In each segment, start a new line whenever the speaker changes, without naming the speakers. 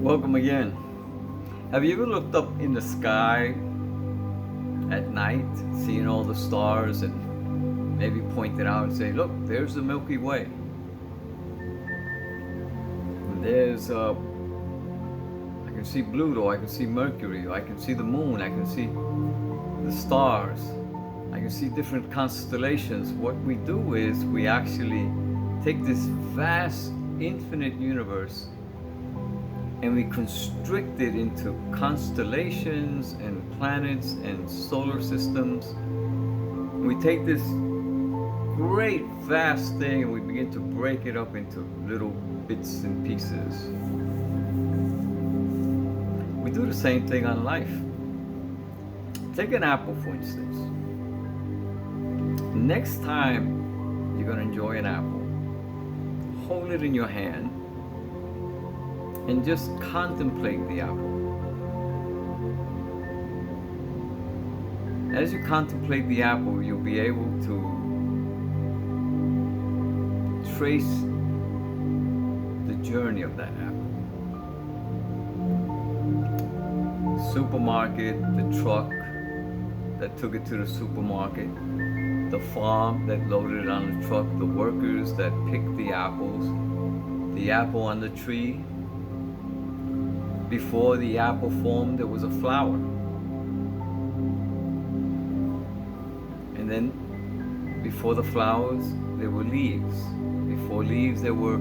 Welcome again. Have you ever looked up in the sky at night, seeing all the stars, and maybe pointed out and say, "Look, there's the Milky Way. And I can see Pluto. I can see Mercury. I can see the moon. I can see the stars. I can see different constellations." What we do is we actually take this vast, infinite universe and we constrict it into constellations and planets and solar systems. We take this great vast thing and we begin to break it up into little bits and pieces. We do the same thing on life. Take an apple, for instance. Next time you're going to enjoy an apple, hold it in your hand and just contemplate the apple. As you contemplate the apple, you'll be able to trace the journey of that apple. The supermarket, the truck that took it to the supermarket, the farm that loaded it on the truck, the workers that picked the apples, the apple on the tree. Before the apple formed, there was a flower. And then before the flowers, there were leaves. Before leaves, there were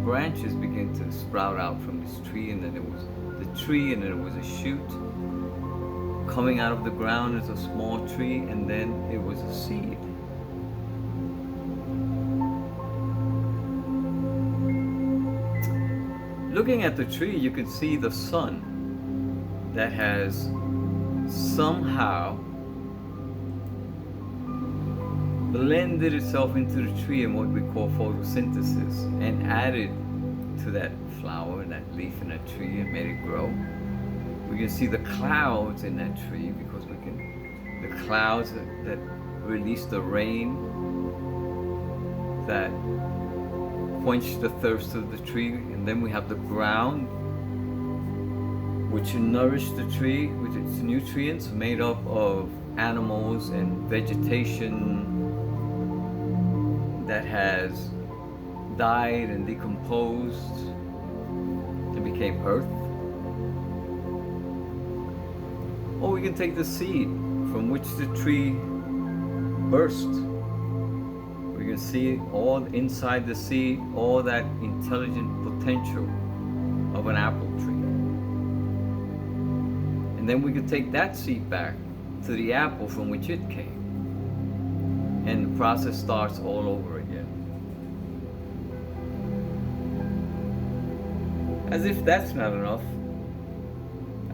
branches began to sprout out from this tree, and then there was the tree, and then there was a shoot. Coming out of the ground is a small tree, and then it was a seed. Looking at the tree, you can see the sun that has somehow blended itself into the tree in what we call photosynthesis and added to that flower and that leaf in that tree and made it grow. We can see the clouds in that tree because the clouds that release the rain that quench the thirst of the tree, and then we have the ground which nourish the tree with its nutrients made up of animals and vegetation that has died and decomposed and became earth. Or we can take the seed from which the tree burst. We can see all inside the seed, all that intelligent potential of an apple tree. And then we can take that seed back to the apple from which it came. And the process starts all over again. As if that's not enough,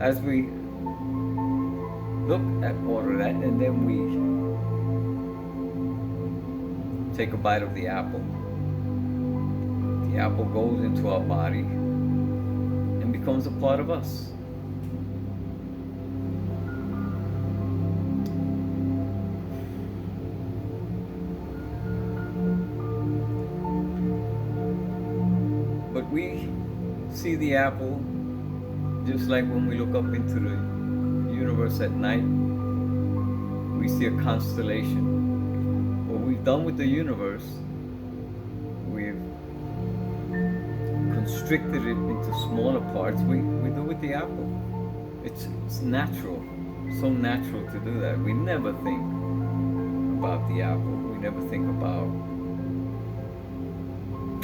as we look at all of that, and then we take a bite of the apple. The apple goes into our body and becomes a part of us. But we see the apple just like when we look up into the universe at night, we see a constellation. What we've done with the universe, we've constricted it into smaller parts. We do with the apple. It's natural, so natural to do that. We never think about the apple. We never think about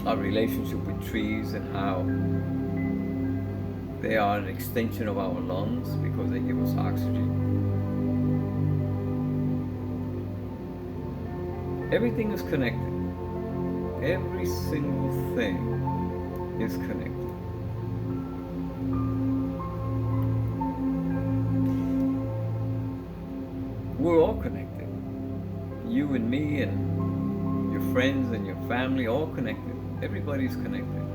our relationship with trees and how they are an extension of our lungs because they give us oxygen. Everything is connected. Every single thing is connected. We're all connected. You and me and your friends and your family, all connected. Everybody's connected.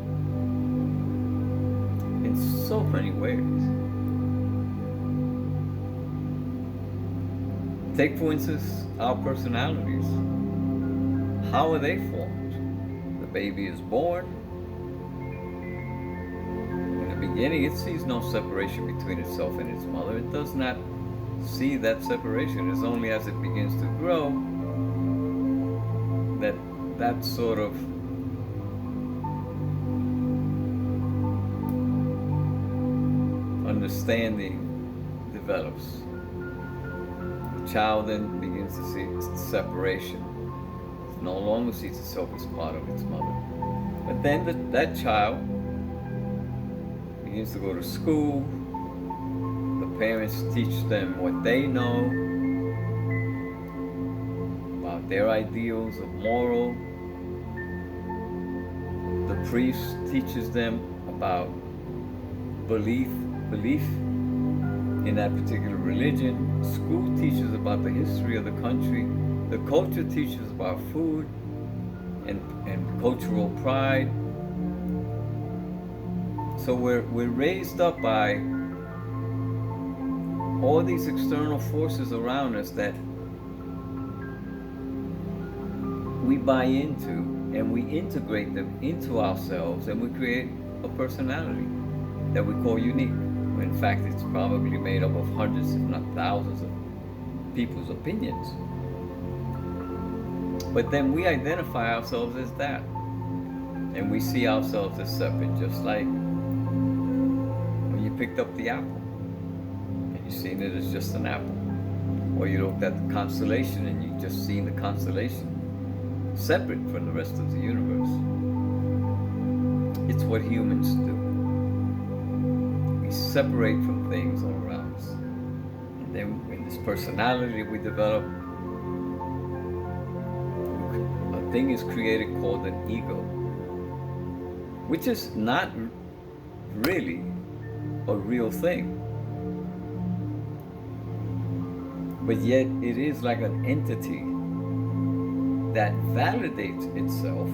In so many ways. Take, for instance, our personalities. How are they formed? The baby is born. When the beginning, it sees no separation between itself and its mother. It does not see that separation. It's only as it begins to grow that that sort of understanding develops. The child then begins to see separation. It no longer sees itself as part of its mother. But then that child begins to go to school. The parents teach them what they know about their ideals of moral. The priest teaches them about belief in that particular religion. School teaches about the history of the country. The culture teaches about food and cultural pride. So we're raised up by all these external forces around us that we buy into, and we integrate them into ourselves, and we create a personality that we call unique. In fact, it's probably made up of hundreds, if not thousands, of people's opinions. But then we identify ourselves as that. And we see ourselves as separate, just like when you picked up the apple and you seen it as just an apple. Or you looked at the constellation and you just seen the constellation separate from the rest of the universe. It's what humans do. Separate from things all around us. And then in this personality we develop, a thing is created called an ego, which is not really a real thing. But yet it is like an entity that validates itself,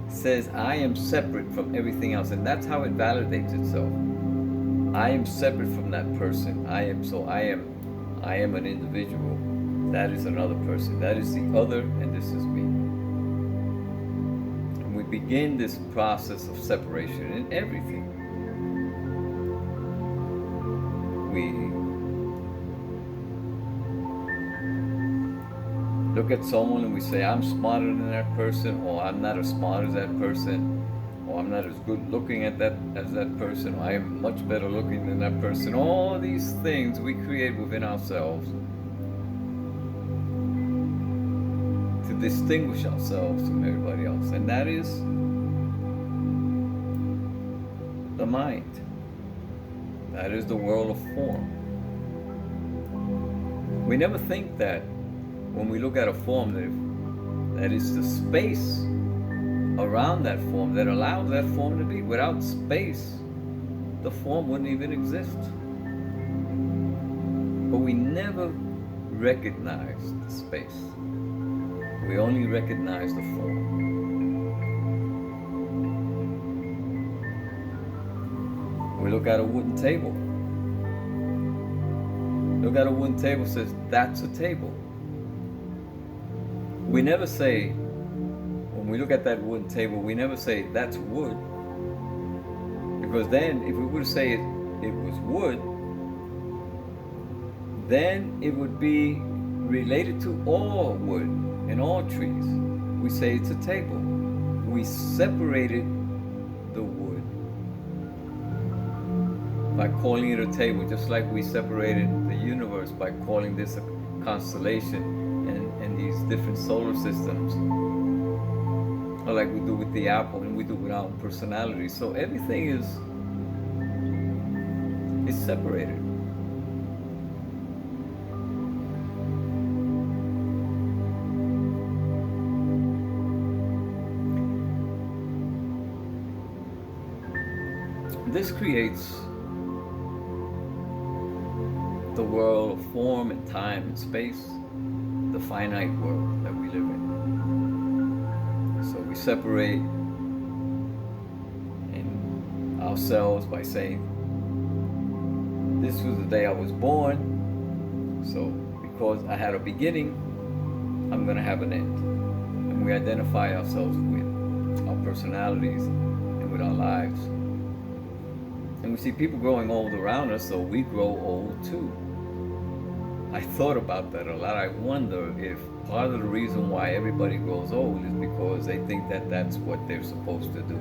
says I am separate from everything else, and that's how it validates itself. I am separate from that person. I am an individual. That is another person. That is the other, and this is me. And we begin this process of separation in everything. We look at someone and we say, I'm smarter than that person, or I'm not as smart as that person, or I'm not as good looking as that person, or I am much better looking than that person. All these things we create within ourselves to distinguish ourselves from everybody else. And that is the mind. That is the world of form. We never think that when we look at a form that is the space around that form that allows that form to be. Without space, the form wouldn't even exist. But we never recognize the space. We only recognize the form. We look at a wooden table. Look at a wooden table, says that's a table. We never say, when we look at that wooden table, we never say that's wood. Because then, if we were to say it was wood, then it would be related to all wood and all trees. We say it's a table. We separated the wood by calling it a table, just like we separated the universe by calling this a constellation and these different solar systems, or like we do with the apple and we do with our personality. So everything is separated. This creates the world of form and time and space, the finite world that we live in. So we separate in ourselves by saying, this was the day I was born, so because I had a beginning, I'm going to have an end. And we identify ourselves with our personalities and with our lives. And we see people growing old around us, so we grow old too. I thought about that a lot. I wonder if part of the reason why everybody grows old is because they think that that's what they're supposed to do.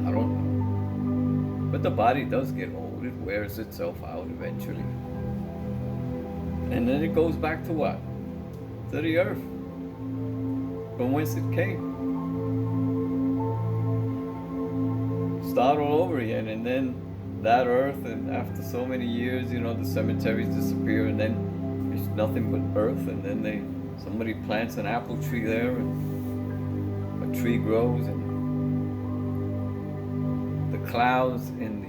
I don't know. But the body does get old. It wears itself out eventually. And then it goes back to what? To the earth, from whence it came. Start all over again, and then that earth, and after so many years, the cemeteries disappear, and then there's nothing but earth, and then somebody plants an apple tree there, and a tree grows, and the clouds and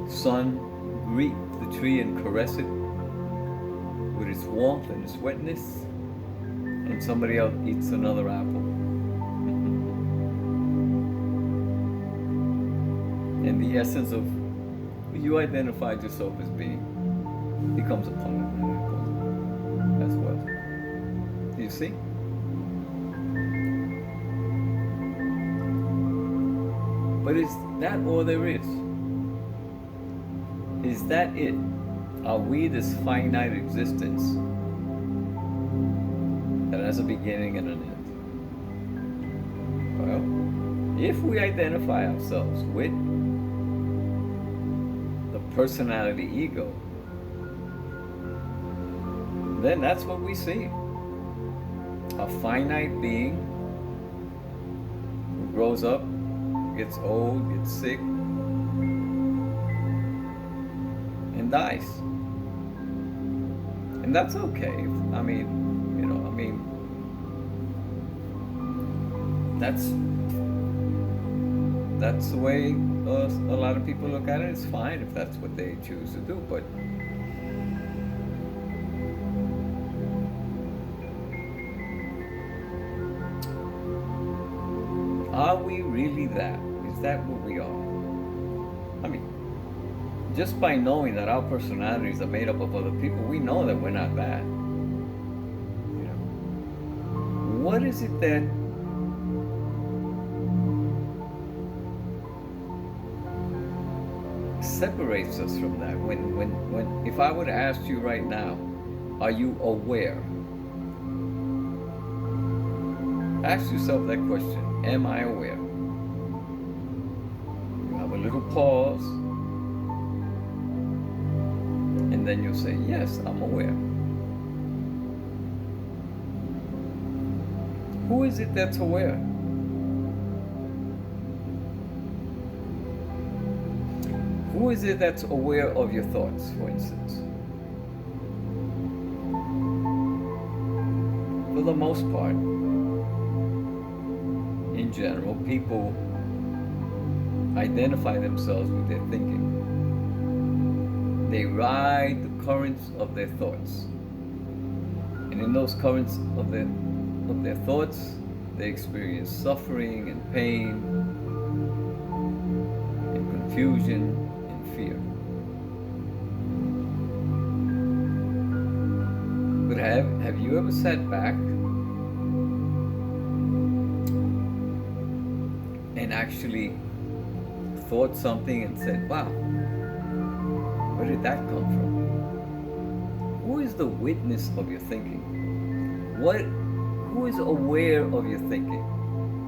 the sun greet the tree and caress it with its warmth and its wetness, and somebody else eats another apple. And the essence of who you identified yourself as being becomes a part of that apple as well. Do you see? But is that all there is? Is that it? Are we this finite existence that has a beginning and an end? Well, if we identify ourselves with the personality ego, then that's what we see. A finite being who grows up, gets old, gets sick, and dies. And that's okay. That's the way a lot of people look at it. It's fine if that's what they choose to do, but are we really that? Is that what we are? Just by knowing that our personalities are made up of other people, we know that we're not that. What is it that separates us from that? When if I were to ask you right now, are you aware? Ask yourself that question. Am I aware? You have a little pause, and then you'll say, yes, I'm aware. Who is it that's aware? Who is it that's aware of your thoughts, for instance? For the most part, in general, people identify themselves with their thinking. They ride the currents of their thoughts. And in those currents of their thoughts, they experience suffering and pain and confusion and fear. But have you ever sat back and actually thought something and said, wow, where did that come from? Who is the witness of your thinking? Who is aware of your thinking?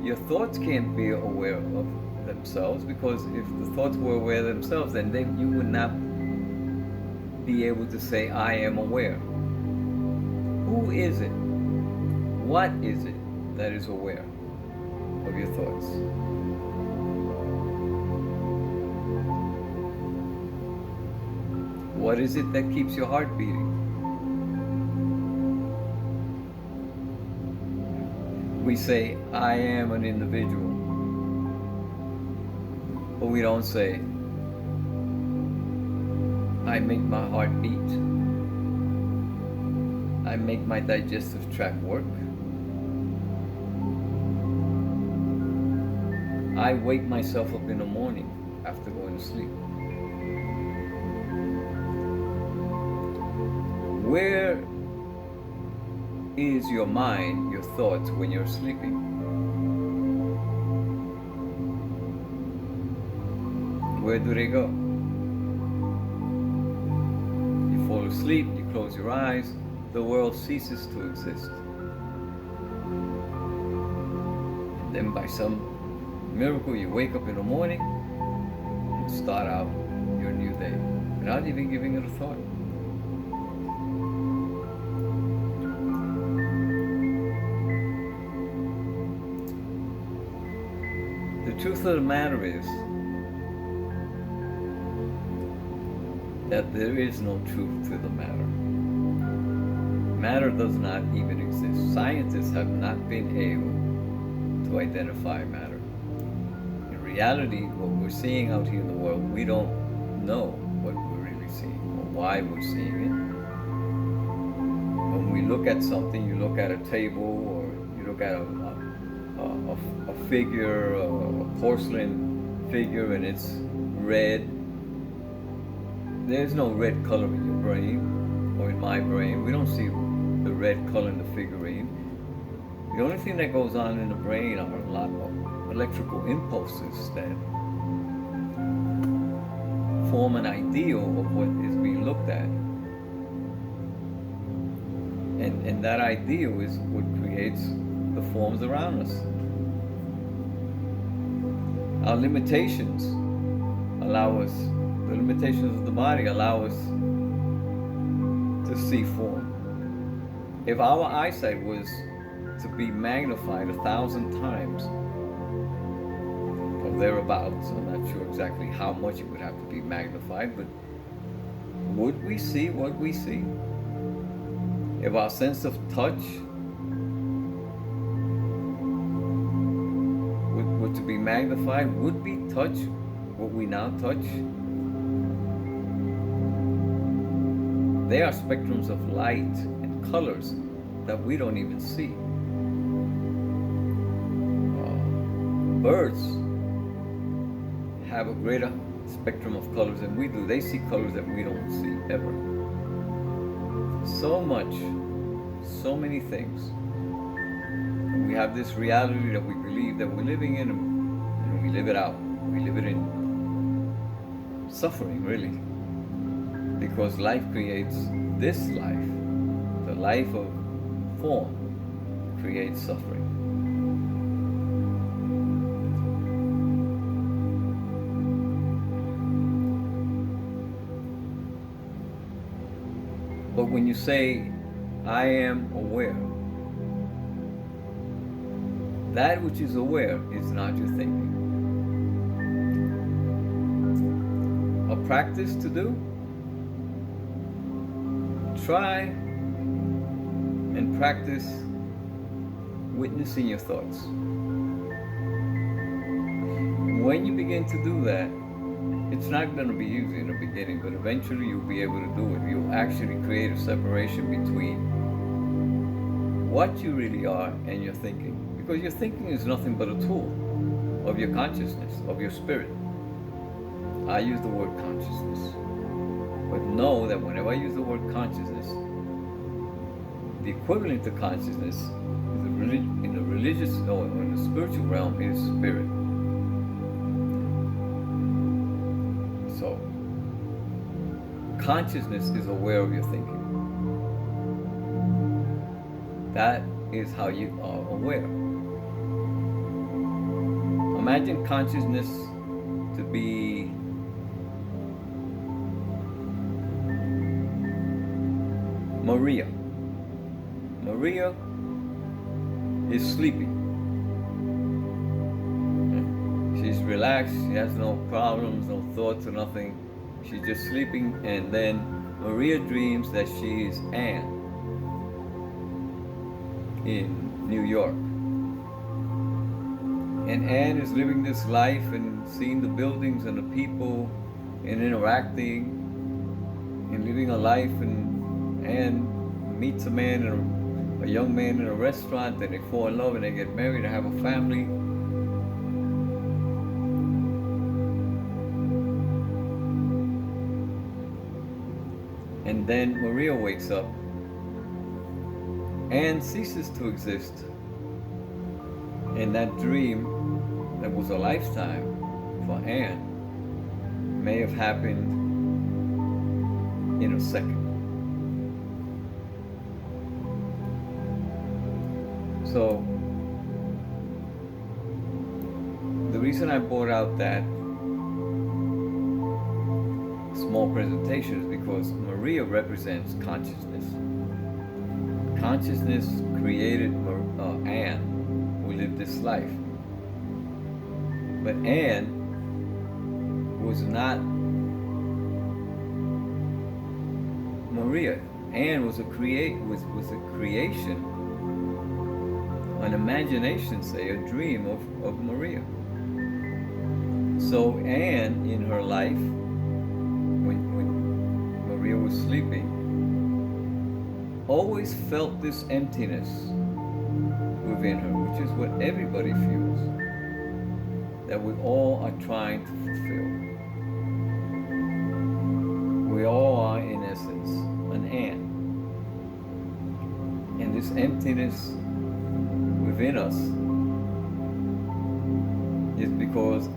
Your thoughts can't be aware of themselves, because if the thoughts were aware of themselves, then you would not be able to say, I am aware. Who is it? What is it that is aware of your thoughts? What is it that keeps your heart beating? We say, I am an individual. But we don't say, I make my heart beat. I make my digestive tract work. I wake myself up in the morning after going to sleep. Where is your mind, your thoughts, when you're sleeping? Where do they go? You fall asleep, you close your eyes, the world ceases to exist. And then by some miracle, you wake up in the morning and start out your new day without even giving it a thought. The truth of the matter is that there is no truth to the matter. Matter does not even exist. Scientists have not been able to identify matter. In reality, what we're seeing out here in the world, we don't know what we're really seeing or why we're seeing it. When we look at something, you look at a table or you look at a figure, a porcelain figure, and it's red. There's no red color in your brain or in my brain. We don't see the red color in the figurine. The only thing that goes on in the brain are a lot of electrical impulses that form an ideal of what is being looked at. And that ideal is what creates the forms around us. Our limitations allow us, the limitations of the body allow us to see form. If our eyesight was to be magnified 1,000 times, or thereabouts, I'm not sure exactly how much it would have to be magnified, but would we see what we see? If our sense of touch were to be magnified, would we touch what we now touch? They are spectrums of light and colors that we don't even see. Birds have a greater spectrum of colors than we do. They see colors that we don't see ever. So much, so many things. And we have this reality that we believe that we're living in, and we live it out. We live it in suffering, really. Because life creates this life. The life of form creates suffering. But when you say, I am aware, that which is aware is not your thinking. A practice to do? Try and practice witnessing your thoughts. When you begin to do that, it's not going to be easy in the beginning, but eventually you'll be able to do it. You'll actually create a separation between what you really are and your thinking. Because your thinking is nothing but a tool of your consciousness, of your spirit. I use the word consciousness. But know that whenever I use the word consciousness, the equivalent to consciousness is in the religious or in the spiritual realm is spirit. So, consciousness is aware of your thinking. That is how you are aware. Imagine consciousness to be Maria. Maria is sleeping. She's relaxed, she has no problems, no thoughts or nothing. She's just sleeping, and then Maria dreams that she's Anne in New York. And Anne is living this life and seeing the buildings and the people and interacting and living a life, and Anne meets a young man in a restaurant, and they fall in love and they get married and have a family. And then Maria wakes up. Anne ceases to exist. And that dream that was a lifetime for Anne may have happened in a second. So the reason I brought out that small presentation is because Maria represents consciousness. Consciousness created Anne, who lived this life. But Anne was not Maria. Anne was a creation, an imagination, say, a dream of Maria. So Anne, in her life, when Maria was sleeping, always felt this emptiness within her, which is what everybody feels, that we all are trying to fulfill. We all are, in essence, an Anne. And this emptiness within us is because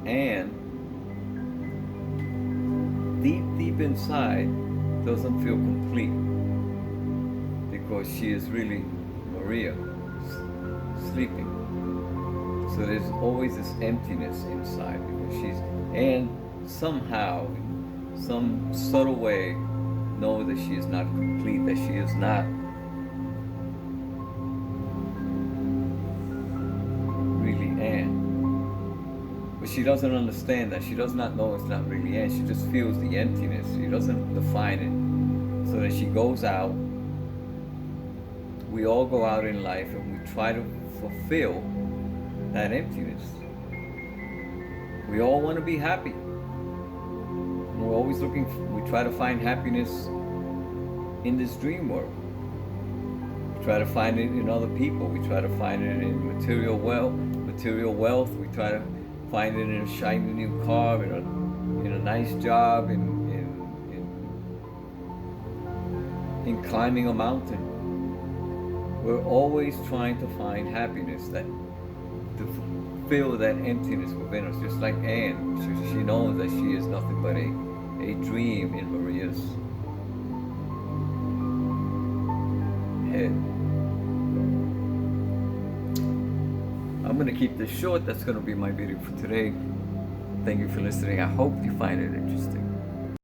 Anne, deep inside, doesn't feel complete, because she is really Maria, sleeping. So there's always this emptiness inside, because and somehow, in some subtle way, knows that she is not complete, that she is not really Anne. But she doesn't understand that. She does not know it's not really Anne. She just feels the emptiness. She doesn't define it. So that she goes out. We all go out in life and we try to fulfill that emptiness. We all want to be happy. We're always we try to find happiness in this dream world. We try to find it in other people. We try to find it in material wealth. We try to find it in a shiny new car, in a nice job, in climbing a mountain. We're always trying to find happiness, to fill that emptiness within us. Just like Anne, she knows that she is nothing but a dream in Maria's head. I'm going to keep this short. That's going to be my video for today. Thank you for listening. I hope you find it interesting.